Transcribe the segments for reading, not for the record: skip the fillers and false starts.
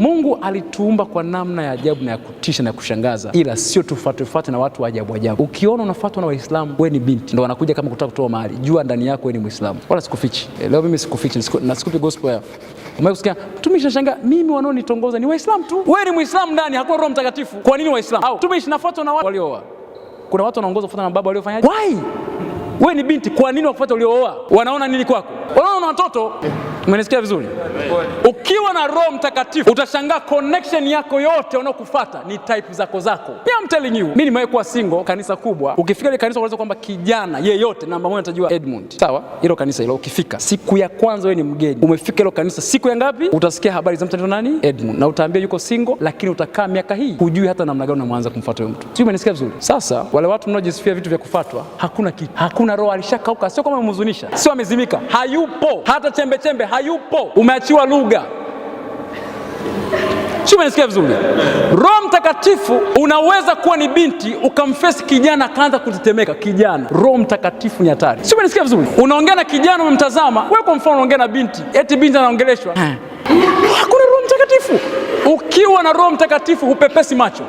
Mungu alituumba kwa namna ya ajabu na ya kutisha na ya kushangaza, ila sio tufuate na watu wa ajabu ajabu. Ukiona unafuatwa na Waislamu, wewe ni binti, ndio wanakuja kama kutaka kutoa mahali, jua ndani yako wewe ni Muislamu. Wala sikufichi. Leo mimi sikufichi na sikupi gospel ya. Umekusikia? Mtumishi anashangaa, mimi wanaonitongoza ni Waislamu tu. Wewe ni Muislamu ndani, hakuna Roho Mtakatifu. Kwa nini Waislamu? Au mtumishi nafuatwa na watu waliooa. Kuna watu wanaongozwa kufuata na baba waliofanyaje? Why? Wewe ni binti, kwa nini wakufuata waliooa? Wanaona nini kwako? Wanaona watoto. Umenisikia vizuri? Ukiwa na Roho Mtakatifu utashangaa connection yako yote wanaokufuata ni type zako. I'm telling you. Mimi nimewahi kuwa single, kanisa kubwa. Ukifika ile kanisa unaweza kwamba kijana yeyote namba moja utajua Edmund. Sawa? Hilo kanisa hilo ukifika siku ya kwanza wewe ni mgeni. Umefika hilo kanisa siku ya ngapi? Utasikia habari za mtu nani? Edmund. Na utaambia yuko single, lakini utakaa miaka hii hujui hata namna gani unaanza kumfuata huyo mtu. Sio, umenisikia vizuri? Sasa wale watu mnaojisifia vitu vya kufuatwa, hakuna kitu. Hakuna roho, alishakauka. Sio kama umemhuzunisha. Sio amezimika. Hayupo. Hata chembe chembe hayupo. Umeachiwa lugha. Sio, umenisikia vizuri? Roho Mtakatifu unaweza kuwa ni binti ukamfesi kijana akaanza kutetemeka. Kijana, Roho Mtakatifu ni hatari. Sio, umenisikia vizuri? Unaongea na kijana umemtazama, wewe kwa mfano unaongea na binti, eti binti anaongeleshwa. Hakuna Roho Mtakatifu. Ukiwa na Roho Mtakatifu hupepesi macho.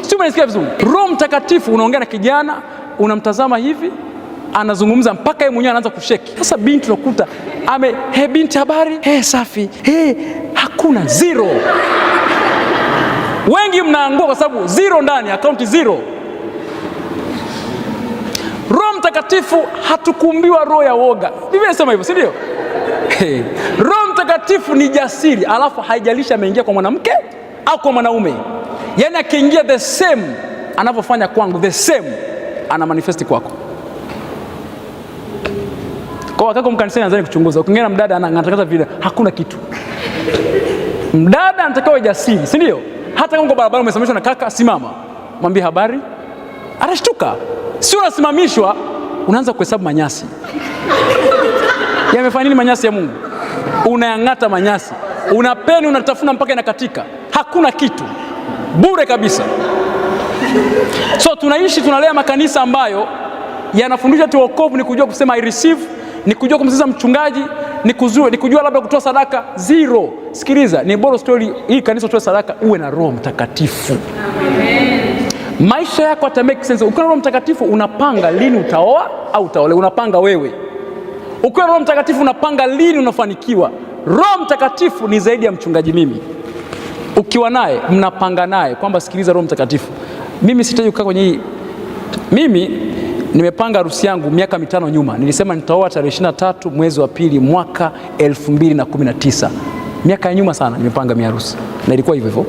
Sio, umenisikia vizuri? Roho Mtakatifu unaongea na kijana, unamtazama hivi, anazungumza mpaka yeye mwenyewe anaanza kusheki. Sasa binti unakuta binti habari, safi, hakuna, zero. Wengi mnaangua kwa sababu zero ndani, akaunti zero. Roho Mtakatifu hatukuumbiwa roho ya woga. Biblia inasema hivyo, si ndio? Roho Mtakatifu ni jasiri, alafu haijalisha ameingia kwa mwanamke au kwa mwanaume. Yaani akiingia the same anavyofanya kwangu, the same ana manifesti kwako. Kwa wakati mkanisani anza kuchunguza. Ukiongea na mdada anatangaza vile hakuna kitu. Mdada anatakiwa jasiri, si ndio? Hata kama kwa barabara umesimamishwa na kaka, simama. Mwambie habari. Atashtuka. Sio unasimamishwa, unaanza kuhesabu manyasi. Yamefanya nini manyasi ya Mungu? Unayang'ata manyasi. Unapeni unatafuna mpaka inakatika. Hakuna kitu. Bure kabisa. So tunalea makanisa ambayo yanafundisha tu wokovu ni kujua kusema I receive, ni kujua kumsikiza mchungaji, ni kujua labda kutoa sadaka. Zero. Sikiliza, ni bora story hii kanisa utoe sadaka uwe na Roho Mtakatifu. Amen. Maisha yako ata make sense. Ukiwa na Roho Mtakatifu unapanga lini utaoa au utaolewa, unapanga wewe. Ukiwa na Roho Mtakatifu unapanga lini unafanikiwa. Roho Mtakatifu ni zaidi ya mchungaji mimi. Ukiwa naye mnapanga naye kwamba sikiliza Roho Mtakatifu. Mimi sitaji kukaa kwenye hii. Mimi nimepanga harusi yangu miaka 5 nyuma. Nilisema nitaoa tarehe 23 mwezi wa pili mwaka 2019. Miaka ya nyuma sana nimepanga harusi. Na ilikuwa hivyo hivyo.